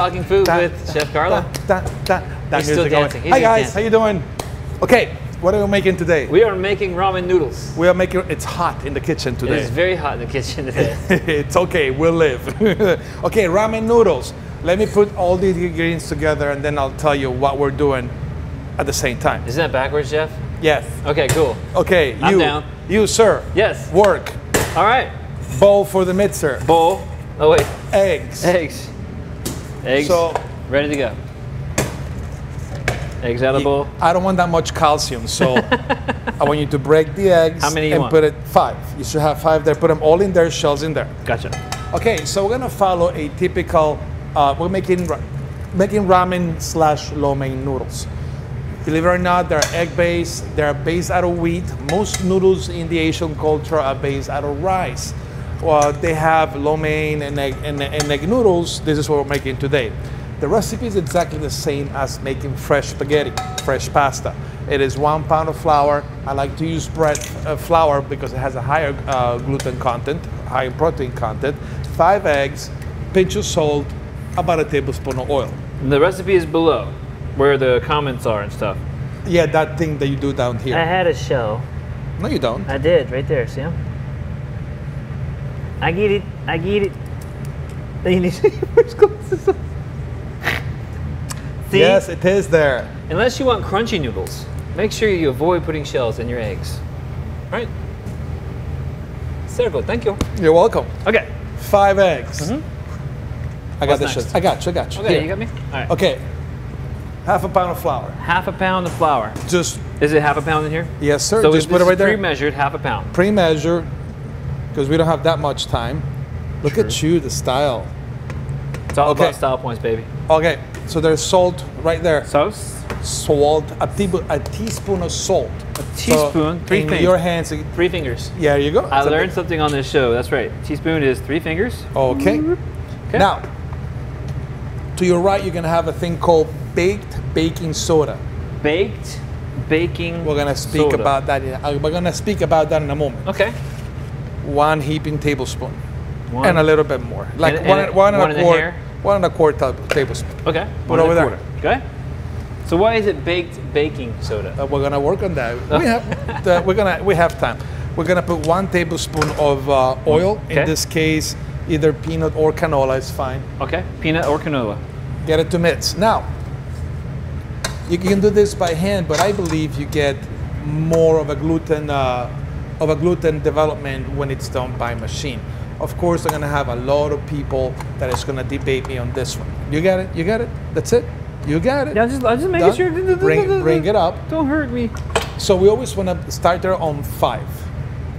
Talking Food with Chef Carlo. He's still dancing. Hi guys, how you doing? Okay, what are we making today? We are making ramen noodles. We are making, it's hot in the kitchen today. It is very hot in the kitchen today. It's okay, we'll live. Okay, ramen noodles. Let me put all the ingredients together and then I'll tell you what we're doing at the same time. Isn't that backwards, Jeff? Yes. Okay, cool. Okay, I'm down. You, sir. Yes. Work. All right. Bowl for the mixer. Bowl. Oh, wait. Eggs. Eggs. Eggs. So, ready to go. Eggs out of the bowl. I don't want that much calcium, so I want you to break the eggs. How many you and want? Put it 5. You should have 5 there. Put them all in there, shells in there. Gotcha. Okay, so we're gonna follow a typical. We're making ramen slash lo mein noodles. Believe it or not, they're egg-based. They're based out of wheat. Most noodles in the Asian culture are based out of rice. Well, they have lo mein and egg noodles. This is what we're making today. The recipe is exactly the same as making fresh spaghetti, fresh pasta. It is 1 pound of flour. I like to use bread flour because it has a higher gluten content, higher protein content. 5 eggs, pinch of salt, about a tablespoon of oil. And the recipe is below, where the comments are and stuff. Yeah, that thing that you do down here. I had a shell. No, you don't. I did, right there, see him? I get it, I get it. You need to first close. See? Yes, it is there. Unless you want crunchy noodles, make sure you avoid putting shells in your eggs. All right? Circle, thank you. You're welcome. Okay. 5 eggs. I got What's this next? shit. I got you. Okay, Here. you got me? All right. Okay. 1/2 pound of flour. 1/2 pound of flour. Just, Is it 1/2 pound in here? yes, sir. So Just put it right there. Pre-measured 1/2 pound. Pre-measure, because we don't have that much time. Look at you, the style. It's all Okay. about style points, baby. Okay, so there's salt right there. Sauce? Salt, a teaspoon of salt. A teaspoon, So 3 in fingers. your hands. 3 fingers. Yeah, there you go. I learned something on this show. That's right. Teaspoon is 3 fingers. Okay. Okay. Now, to your right, you're gonna have a thing called baked baking soda. Baked baking We're gonna speak soda. about that. We're gonna speak about that in a moment. Okay. 1 heaping tablespoon, One. and a little bit more, like And- one and and one a and a quarter, hair? 1 1/4 tablespoon. Okay. Put 1 over there. 1/4. Okay. So why is it baked baking soda? We're gonna work on that. We have time. We're gonna put 1 tablespoon of oil. Okay. In this case, either peanut or canola is fine. Okay. Peanut or canola. Get it to mix. Now, you can do this by hand, but I believe you get more of a gluten development when it's done by machine. Of course, I'm gonna have a lot of people that is gonna debate me on this one. You got it? You got it? That's it? You got it? Yeah, I'm just making Done? sure. Bring it up. Don't hurt me. So we always wanna start there on 5.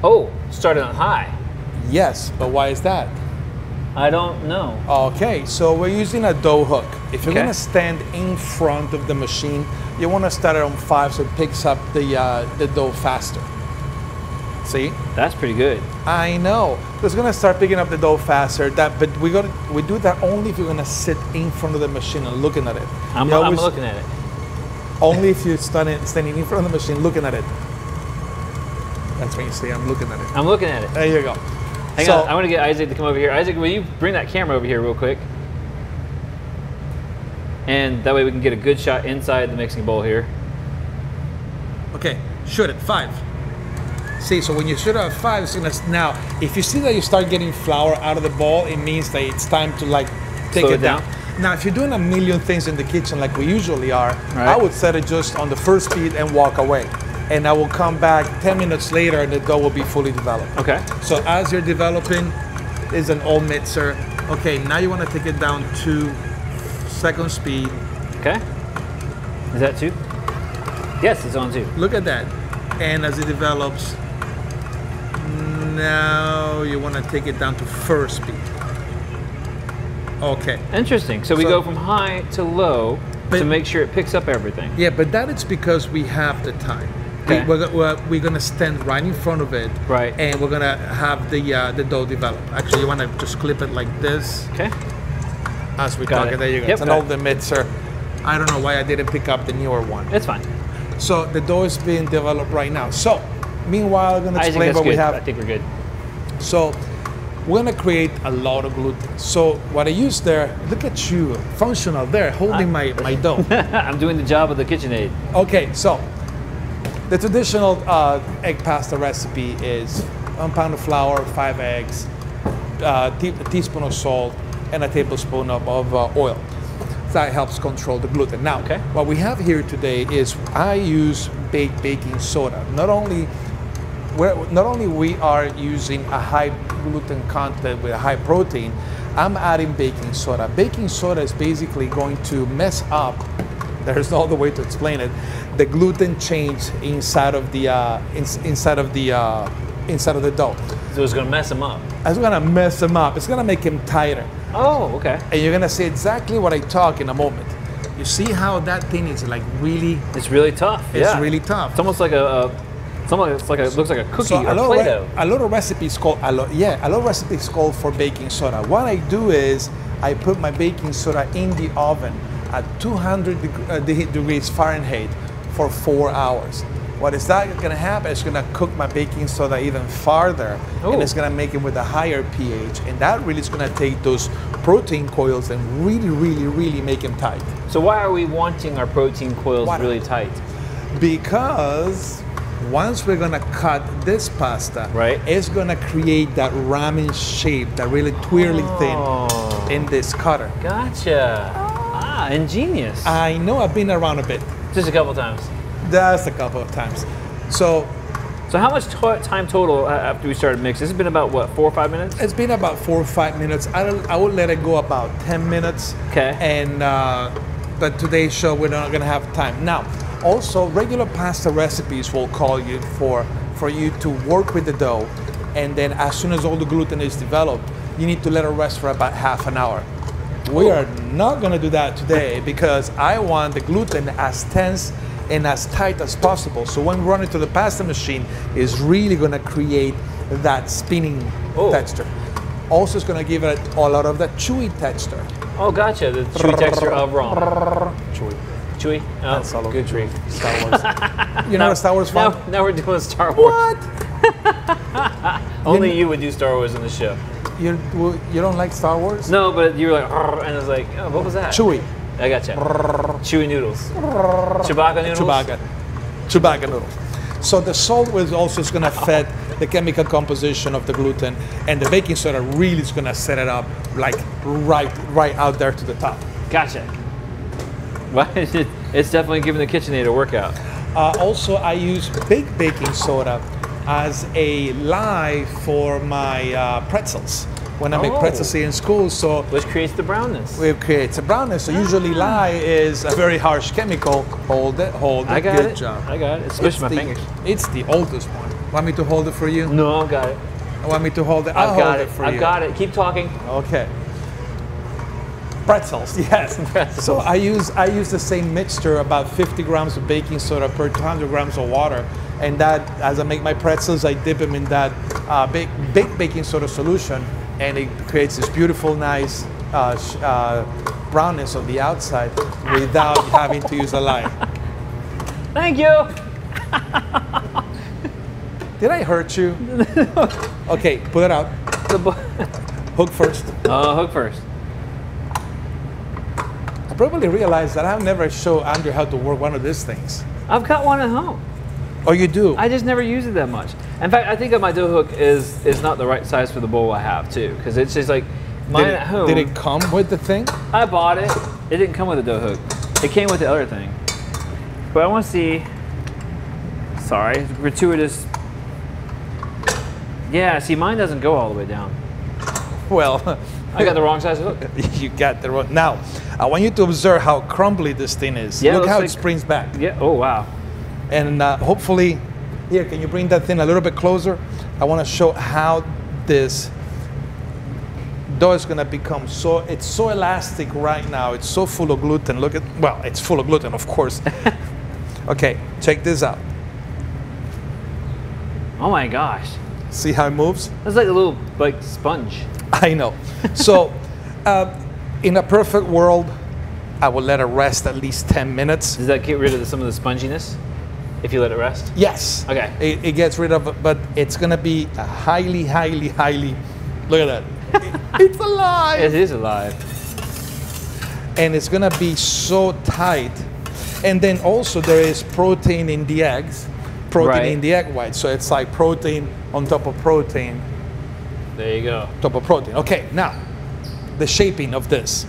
Oh, started on high. Yes, but why is that? I don't know. Okay, so we're using a dough hook. If you're Okay. gonna stand in front of the machine, you wanna start it on 5 so it picks up the dough faster. See? That's pretty good. I know. It's gonna start picking up the dough faster. But we do that only if you're gonna sit in front of the machine and looking at it. I'm You always- looking at it. Only if you're standing in front of the machine looking at it. That's when you say I'm looking at it. I'm looking at it. There you go. Hang So- on, I want to get Isaac to come over here. Isaac, will you bring that camera over here real quick? And that way we can get a good shot inside the mixing bowl here. Okay, shoot it, 5. See, so when you shoot at 5, it's gonna, now, if you see that you start getting flour out of the bowl, it means that it's time to like take Slow it it down. down. Now, if you're doing a million things in the kitchen like we usually are, Right. I would set it just on the first speed and walk away. And I will come back 10 minutes later and the dough will be fully developed. Okay. So as you're developing, is an old mixer. Okay, now you wanna take it down to 2nd speed. Okay. Is that 2? Yes, it's on 2. Look at that. And as it develops, now you want to take it down to 1st speed. Okay. Interesting. So we So- go from high to low to But- make sure it picks up everything. Yeah, but that is because we have the time. Okay. We're going to stand right in front of it. Right. And we're going to have the dough develop. Actually, you want to just clip it like this Okay. as we Got talk. it. There you go. Yep, It's an got old mixer. I don't know why I didn't pick up the newer one. It's fine. So the dough is being developed right now. So meanwhile, I'm going to Isaac, explain that's what good. we have. I think we're good. So we're gonna create a lot of gluten. So what I use there, look at you, functional there, holding my dough. I'm doing the job of the KitchenAid. Okay, so the traditional egg pasta recipe is 1 pound of flour, 5 eggs, a teaspoon of salt, and a tablespoon of oil. That helps control the gluten. Now, what we have here today is I use baked baking soda. Not only we are using a high gluten content with a high protein, I'm adding baking soda. Baking soda is basically going to mess up, there's no other way to explain it, the gluten change inside of the dough. So it's gonna mess them up. It's gonna mess them up. It's gonna make them tighter. Oh, okay. And you're gonna see exactly what I talk in a moment. You see how that thing is like really? It's really tough. It's really tough. It's almost like it looks like a cookie or Play-Doh. A lot of recipes call for baking soda. What I do is I put my baking soda in the oven at 200 degrees Fahrenheit for 4 hours. What is that going to happen? It's going to cook my baking soda even farther, and it's going to make it with a higher pH, and that really is going to take those protein coils and really make them tight. So why are we wanting our protein coils really tight? Because once we're going to cut this pasta, it's going to create that ramen shape, that really twirly thin in this cutter. Gotcha. Ah, ingenious. I know, I've been around a bit. Just a couple times. Just a couple of times. So how much time total after we started mixing? This has been about what, 4 or 5 minutes? It's been about 4 or 5 minutes. I would let it go about 10 minutes. Okay. And but today's show we're not gonna have time. Now, also regular pasta recipes will call you for you to work with the dough, and then as soon as all the gluten is developed, you need to let it rest for about half an hour. We are not gonna do that today because I want the gluten as tense and as tight as possible. So when we run it to the pasta machine, it's really gonna create that spinning texture. Also, it's gonna give it a lot of that chewy texture. Oh, gotcha, the chewy texture of ramen. Chewy. Chewy? Oh, Solo. good treat. Star Wars. You know what Star Wars fan? Now we're doing Star Wars. What? Only you would do Star Wars in the show. You don't like Star Wars? No, but you were like, and I was like, oh, what was that? Chewy. I gotcha. Chewy noodles. Chewbacca noodles? Chewbacca noodles. So the salt was also going to affect the chemical composition of the gluten, and the baking soda really is going to set it up like right out there to the top. Gotcha. Well, it's definitely giving the KitchenAid a workout. Also, I use baked baking soda as a lye for my pretzels. When I make pretzels here in school, so which creates the brownness. It creates a brownness. So usually lye is a very harsh chemical. Hold it. I got Good it. job. I got it. It smushed my fingers. It's the oldest one. Want me to hold it for you? No, I got it. Want me to hold it? I've got it. For you. I've got it. Keep talking. Okay. Pretzels, yes. Pretzels. So I use the same mixture, about 50 grams of baking soda per 200 grams of water, and that, as I make my pretzels, I dip them in that baked baking soda solution, and it creates this beautiful, nice brownness on the outside without having to use a lye. Thank you. Did I hurt you? Okay, pull it out. Hook first. Hook first. I probably realized that I've never showed Andrew how to work one of these things. I've got one at home. Oh, you do? I just never use it that much. In fact, I think that my dough hook is not the right size for the bowl I have too, because it's just like mine at home. Did it come with the thing? I bought it. It didn't come with a dough hook. It came with the other thing. But I want to see. Sorry, gratuitous. Yeah, see, mine doesn't go all the way down. Well, I got the wrong size hook. You got the wrong. Now, I want you to observe how crumbly this thing is. Yeah, look how like, it springs back. Yeah. Oh wow. And hopefully, here, can you bring that thing a little bit closer? I want to show how this dough is going to become it's so elastic right now. It's so full of gluten. Look at, well, it's full of gluten, of course. Okay, check this out. Oh my gosh. See how it moves? It's like a little sponge. I know. So, in a perfect world, I will let it rest at least 10 minutes. Does that get rid of some of the sponginess if you let it rest? Yes. Okay. It gets rid of it, but it's going to be a highly Look at that. It's alive. It is alive. And it's gonna be so tight. And then also there is protein in the eggs, protein in the egg white. So it's like protein on top of protein. There you go. Top of protein. Okay, now the shaping of this.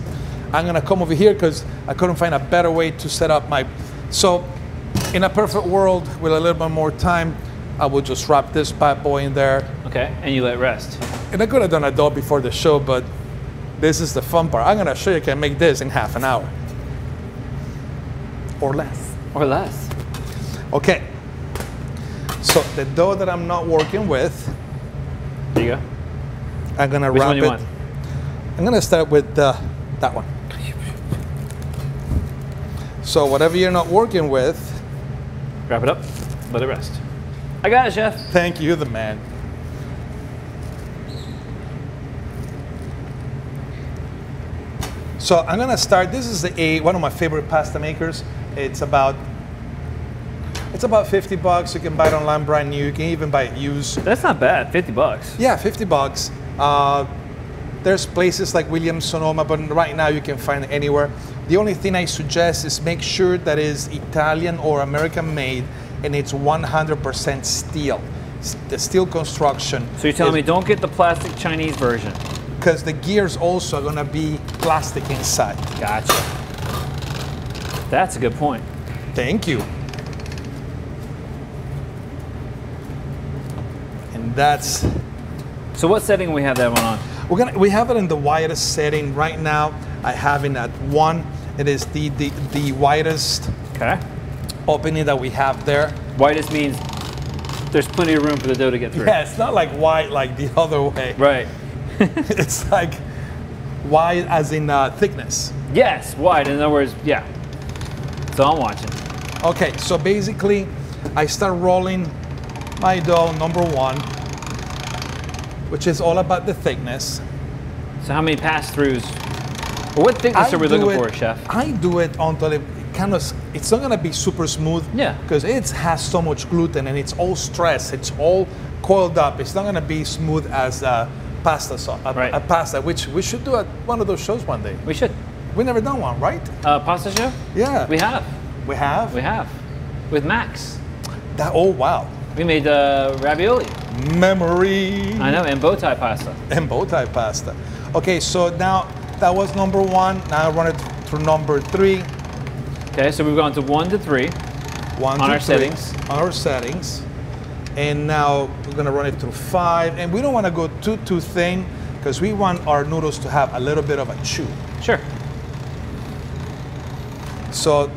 I'm gonna come over here because I couldn't find a better way to set up my. So in a perfect world with a little bit more time, I would just wrap this bad boy in there. Okay, and you let it rest. And I could have done a dough before the show, but this is the fun part. I'm gonna show you I can make this in half an hour. Or less. Or less. Okay. So the dough that I'm not working with, There you go. I'm gonna Which wrap one you it. want? I'm gonna start with that one. So whatever you're not working with, Wrap it up. Let it rest. I got it, chef. thank you, the man. So I'm gonna start. This is one of my favorite pasta makers. It's about 50 bucks. You can buy it online brand new. You can even buy it used. That's not bad. 50 bucks. Yeah, 50 bucks. There's places like Williams Sonoma, but right now you can find it anywhere. The only thing I suggest is make sure that it's Italian or American made and it's 100% steel. The steel construction. So you're telling me don't get the plastic Chinese version? Because the gears also are gonna be plastic inside. Gotcha. That's a good point. Thank you. And that's, So what setting we have that one on? we have it in the widest setting right now. I have it at 1. It is the widest Okay. opening that we have there. Widest means there's plenty of room for the dough to get through. Yeah, it's not like wide like the other way. Right. It's like wide as in thickness. Yes, wide. In other words, yeah. So I'm watching. Okay, so basically I start rolling my dough, number 1, which is all about the thickness. So how many pass-throughs? What thickness are we looking for, chef? I do it until it kind of, it's not gonna be super smooth. Yeah. Because it has so much gluten and it's all stressed, it's all coiled up. It's not gonna be smooth as pasta sauce, Right. a pasta, which we should do at one of those shows one day. We should. We never done one, right? Pasta show? Yeah. We have. We have? We have. With Max. Oh, wow. We made ravioli. Memory. I know, and bow tie pasta. And bow tie pasta. Okay, so now that was number 1. Now I run it through number 3. Okay, so we've gone to 1 to 3. 1 On to our 3. settings. On our settings. And now we're gonna run it through 5. And we don't wanna go too thin because we want our noodles to have a little bit of a chew. Sure. So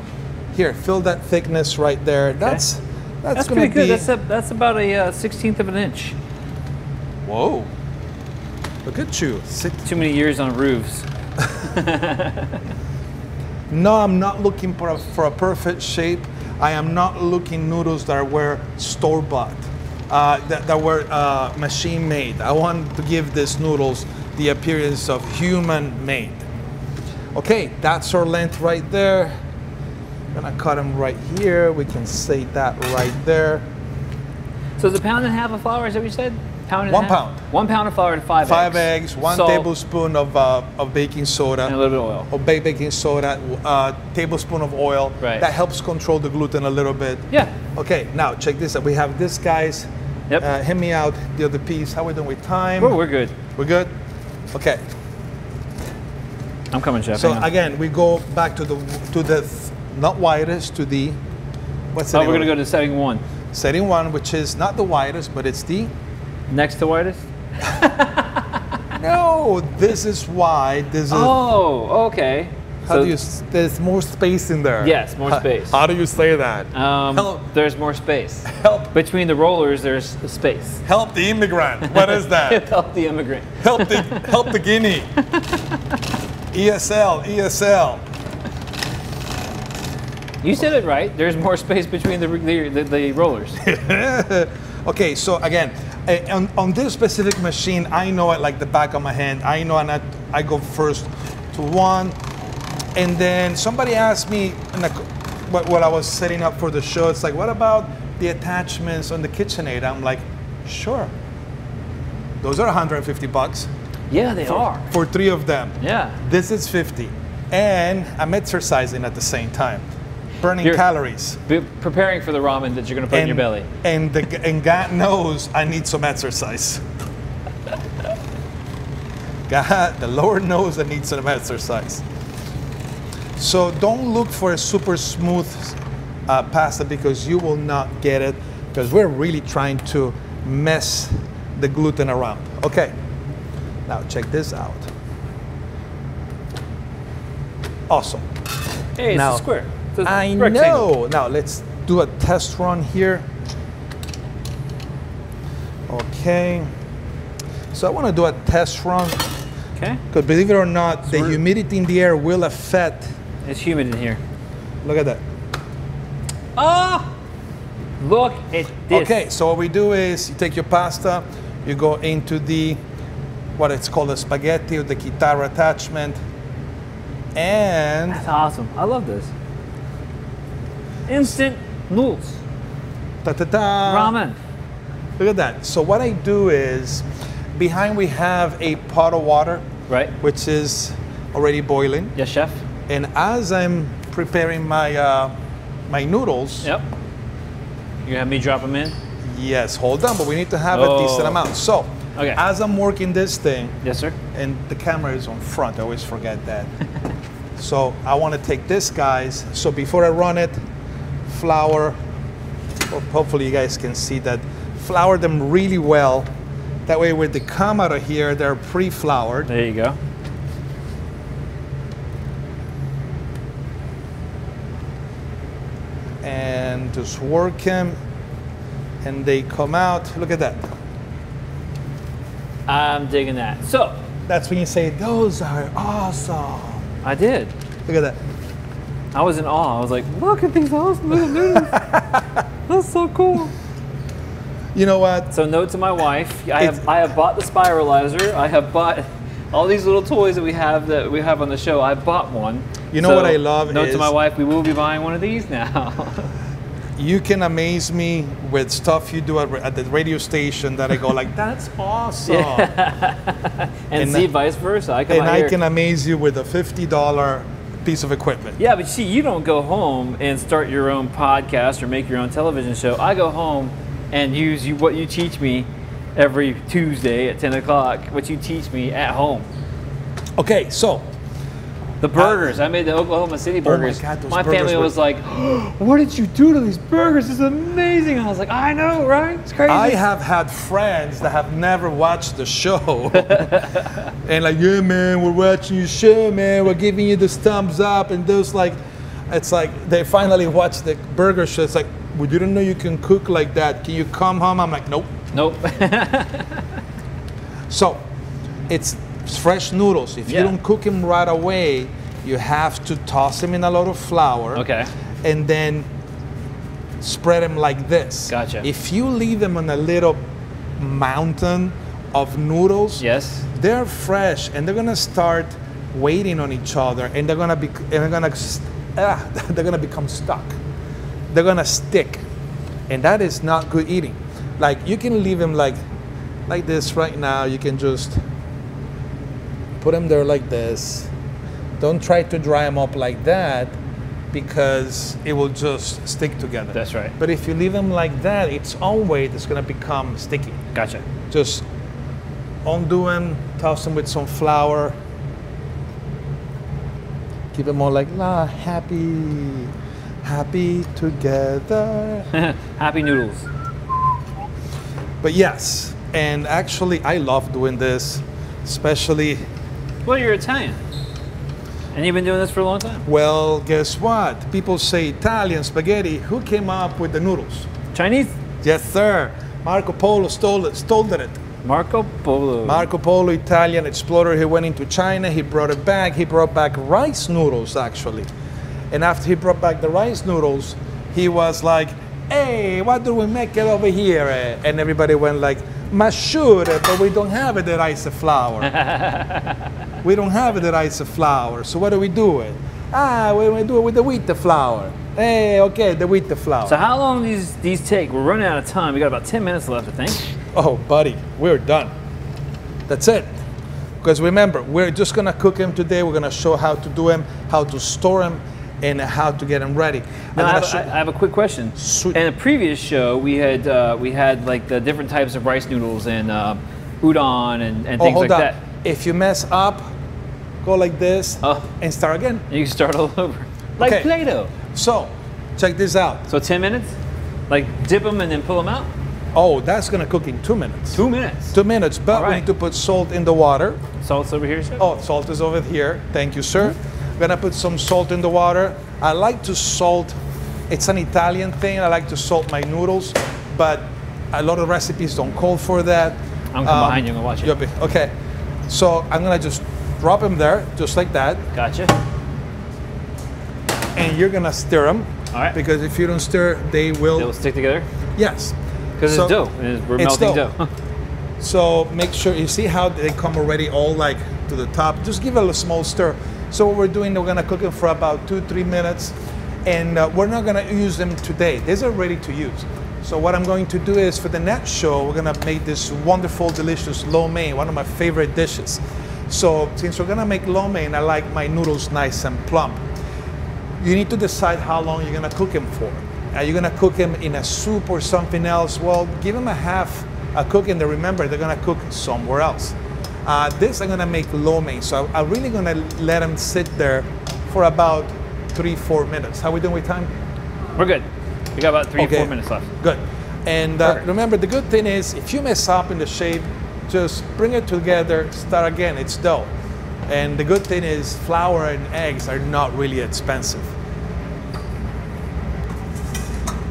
here, feel that thickness right there. That's That's gonna pretty good. be, That's about a 1/16 of an inch. whoa. Look at you. Too many years on roofs. No, I'm not looking for a perfect shape. I am not looking noodles that were store-bought, that were machine-made. I want to give these noodles the appearance of human-made. Okay, that's our length right there. I'm gonna cut them right here. We can say that right there. So it's 1.5 pounds of flour, is that what you said? Pound and 1 a half? pound. 1 pound of flour and 5 eggs. 5 eggs, 1 Salt, tablespoon of baking soda. and a little bit of oil. Of baking soda, tablespoon of oil. Right. That helps control the gluten a little bit. Yeah. Okay, now check this out. We have this, guys. Yep. Hit me out the other piece. How are we doing with time? We're good. We're good? Okay. I'm coming, chef. So Hang on. again, we go back to the not widest, to the, what's the Oh, name we're of gonna it? go to setting 1. Setting 1, which is not the widest, but it's the, Next to widest? no, this is wide. This is, Oh, okay. how So- do you, there's more space in there. Yes, more space. How do you say that? There's more space. Help. Between the rollers, there's space. Help the immigrant. What is that? Help the immigrant. help the guinea. ESL. You said it right. There's more space between the rollers. Okay, so again, on this specific machine, I know it like the back of my hand. I know I go first to 1, and then somebody asked me when I was setting up for the show, it's like, what about the attachments on the KitchenAid? I'm like, sure. Those are 150 bucks. Yeah, they are. For 3 of them. Yeah. This is 50. And I'm exercising at the same time. Burning You're calories. Preparing for the ramen that you're going to put in your belly. And God knows I need some exercise. God, the Lord knows I need some exercise. So don't look for a super smooth pasta because you will not get it, because we're really trying to mess the gluten around. Okay, now check this out. Awesome. Hey, it's now, a square. It's a I rectangle. know. Now let's do a test run here. Okay. So I want to do a test run. Okay. Because believe it or not, the humidity in the air will affect. It's humid in here. Look at that. Ah! Look at this. Okay, so what we do is you take your pasta, you go into the, what it's called a spaghetti or the chitarra attachment, and That's awesome. I love this. Instant noodles. ta-ta-ta. Ramen. Look at that. So what I do is, behind we have a pot of water, Right. which is already boiling. Yes, chef. And as I'm preparing my my noodles, Yep. You have me drop them in? yes, hold on, but we need to have a decent amount. So, Okay. as I'm working this thing, Yes, sir. and the camera is on front, I always forget that. So I want to take this, guys. So before I run it, flour, well, hopefully you guys can see that, flour them really well. That way when they come out of here, they're pre-floured. There you go. And just work them, and they come out. Look at that. I'm digging that. So, That's when you say, those are awesome. I did. Look at that. I was in awe. I was like, look at these awesome little noodles. That's so cool. You know what? So note to my wife, I have bought the spiralizer. I have bought all these little toys that we have on the show. I bought one. You know what I love Note is to my wife, we will be buying one of these now. you can amaze me with stuff you do at the radio station that I go like, that's awesome. and see, vice versa. I can amaze you with a $50 piece of equipment. Yeah, but see, you don't go home and start your own podcast or make your own television show. I go home and use what you teach me every Tuesday at 10 o'clock, what you teach me at home. Okay, so. The burgers, I made the Oklahoma City burgers. Oh my God, those my burgers family were- was like, oh, what did you do to these burgers? This is amazing. I was like, I know, right? It's crazy. I have had friends that have never watched the show. And like, yeah, man, we're watching your show, man. We're giving you this thumbs up. And those like, it's like, they finally watched the burger show. It's like, we didn't know you can cook like that. Can you come home? I'm like, nope. Nope. So, it's fresh noodles. If you don't cook them right away, you have to toss them in a lot of flour. Okay. And then spread them like this. Gotcha. If you leave them on a little mountain of noodles, Yes. they're fresh and they're gonna start waiting on each other, and they're gonna become stuck. They're gonna stick, and that is not good eating. Like, you can leave them like this right now. You can just put them there like this. Don't try to dry them up like that, because it will just stick together. That's right. But if you leave them like that, its own weight is gonna become sticky. Gotcha. Just undo them, toss them with some flour. Keep them all like, happy together. Happy noodles. But yes, and actually I love doing this, especially, Well, you're Italian. And you've been doing this for a long time. well, guess what? People say Italian spaghetti. Who came up with the noodles? Chinese? Yes, sir. Marco Polo stole it. Marco Polo. Marco Polo, Italian explorer, he went into China, he brought it back. He brought back rice noodles, actually. And after he brought back the rice noodles, he was like, hey, what do we make it over here? And everybody went like, ma sure, but we don't have the rice flour. We don't have the rice flour, so what do we do it? We do it with the wheat flour. Hey, okay, the wheat flour. So how long these take? We're running out of time. We got about 10 minutes left, I think. Oh, buddy, we're done. That's it. Because remember, we're just gonna cook them today. We're gonna show how to do them, how to store them, and how to get them ready. Now, I have a quick question. Sweet. In a previous show, we had like the different types of rice noodles and udon and things like that. If you mess up, go like this and start again. You can start all over, like Play-Doh. So, check this out. So 10 minutes, like dip them and then pull them out. Oh, that's gonna cook in 2 minutes. 2 minutes. 2 minutes, but we need to put salt in the water. Salt's over here, sir? Oh, salt is over here. Thank you, sir. I'm gonna put some salt in the water. I like to salt, it's an Italian thing. I like to salt my noodles, but a lot of recipes don't call for that. I'm coming behind you, I'm gonna watch it. Okay, so I'm gonna just drop them there, just like that. Gotcha. And you're gonna stir them. All right. Because if you don't stir, they'll stick together? Yes. Because it's dough, we're melting dough. So make sure, you see how they come already all like to the top. Just give it a small stir. So what we're doing, we're gonna cook them for about 2-3 minutes. And we're not gonna use them today. These are ready to use. So what I'm going to do is for the next show, we're gonna make this wonderful, delicious lo mein, one of my favorite dishes. So since we're gonna make lo mein, I like my noodles nice and plump. You need to decide how long you're gonna cook them for. Are you gonna cook them in a soup or something else? Well, give them a half a cook and then remember they're gonna cook somewhere else. This I'm gonna make lo mein, so I'm really gonna let them sit there for about 3-4 minutes. How we doing with time? We're good. We got about 3-4 minutes left. Good. And remember, the good thing is if you mess up in the shape, just bring it together, start again, it's dough. And the good thing is flour and eggs are not really expensive.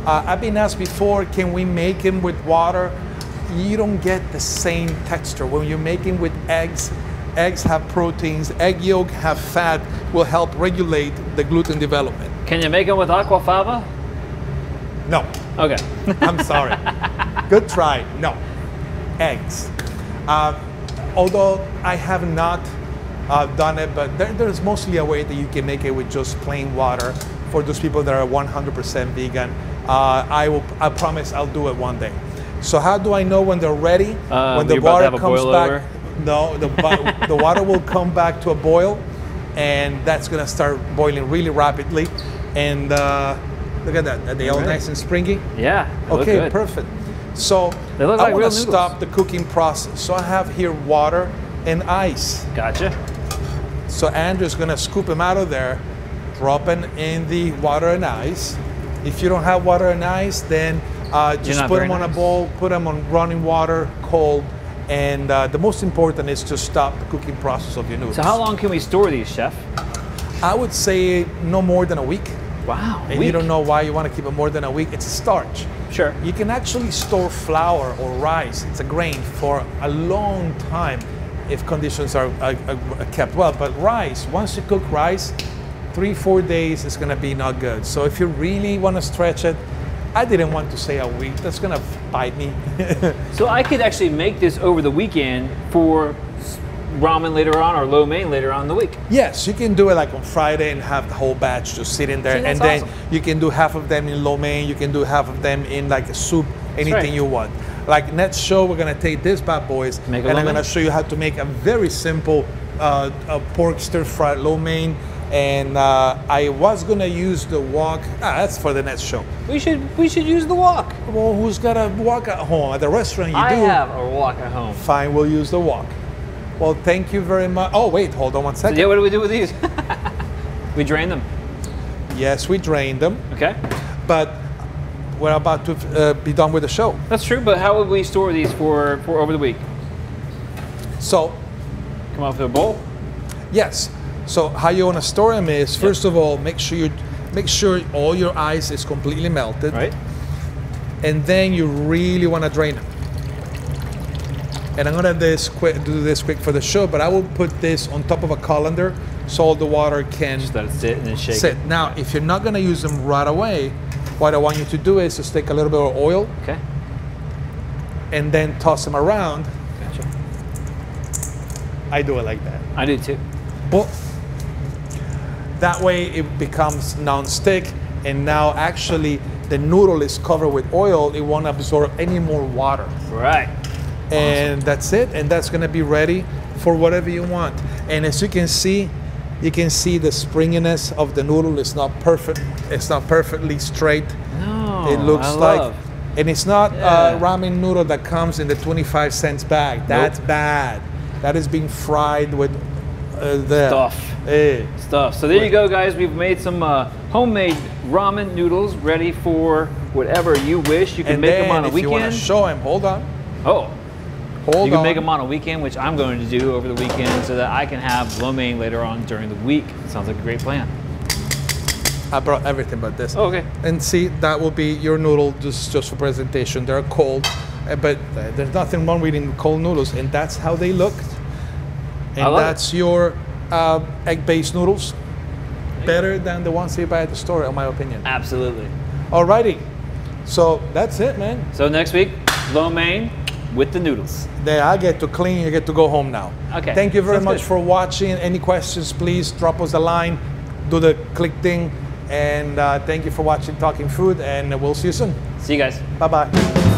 I've been asked before, can we make them with water? You don't get the same texture. When you're making with eggs, eggs have proteins, egg yolk have fat, will help regulate the gluten development. Can you make them with aquafaba? No. Okay. I'm sorry. Good try. No. Eggs. Although I have not done it, but there's mostly a way that you can make it with just plain water for those people that are 100% vegan. I promise I'll do it one day. So how do I know when they're ready? When the water comes back, no, the water will come back to a boil, and that's gonna start boiling really rapidly. And look at that, are they all nice and springy? Yeah. Okay, good. perfect. So they look I like want real to noodles. stop the cooking process. So I have here water and ice. Gotcha. So Andrew's gonna scoop them out of there, drop them in the water and ice. If you don't have water and ice, then just put them on a bowl, put them on running water, cold, and the most important is to stop the cooking process of your noodles. So how long can we store these, chef? I would say no more than a week. Wow. And you don't know why you want to keep it more than a week. It's a starch. Sure. You can actually store flour or rice, it's a grain, for a long time if conditions are kept well. But rice, once you cook rice, 3-4 days is gonna be not good. So if you really want to stretch it, I didn't want to say a week, that's gonna bite me. So I could actually make this over the weekend for ramen later on or lo mein later on in the week. Yes, you can do it like on Friday and have the whole batch just sitting there. See, that's and then awesome. you can do half of them in lo mein, you can do half of them in like a soup, anything you want. Like next show, we're gonna take this bad boys and I'm gonna show you how to make a very simple pork stir-fried lo mein. And I was gonna use the wok. That's for the next show. We should use the wok. Well, who's got a wok at home? At the restaurant, you do. I have a wok at home. Fine, we'll use the wok. Well, thank you very much. Oh, wait, hold on one second. So, yeah, what do we do with these? We drain them. Yes, we drained them. Okay. But we're about to be done with the show. That's true, but how would we store these for over the week? So, come off with a bowl? Yes. So how you want to store them is, first of all, make sure all your ice is completely melted. Right. And then you really want to drain them. And I'm gonna do this quick for the show, but I will put this on top of a colander so all the water can just let it sit and then shake sit. it. Now, if you're not gonna use them right away, what I want you to do is just take a little bit of oil, okay, and then toss them around. Gotcha. I do it like that. I do too. Well, that way it becomes non-stick, and now actually the noodle is covered with oil. It won't absorb any more water. Right. And that's it. And that's gonna be ready for whatever you want. And as you can see the springiness of the noodle. It's not perfect. It's not perfectly straight. No, It looks I like, love. and it's not Yeah. a ramen noodle that comes in the 25 cents bag. That's bad. That is being fried with the Stuff. So there you go, guys. We've made some homemade ramen noodles ready for whatever you wish. You can And make then them on a if you want to weekend. show him, hold on. Oh, Hold you can on. make them on a weekend, which I'm going to do over the weekend so that I can have lo mein later on during the week. Sounds like a great plan. I brought everything but this. Oh, okay. And see, that will be your noodle just for presentation. They're cold, but there's nothing wrong with eating cold noodles, and that's how they look. And that's your egg-based noodles. Better than the ones you buy at the store, in my opinion. Absolutely. Alrighty, so that's it, man. So next week, lo mein with the noodles. Then I get to clean, you get to go home now. Okay. Thank you very Sounds much good. for watching. Any questions, please drop us a line, do the click thing, and thank you for watching Talking Food, and we'll see you soon. See you guys. Bye-bye.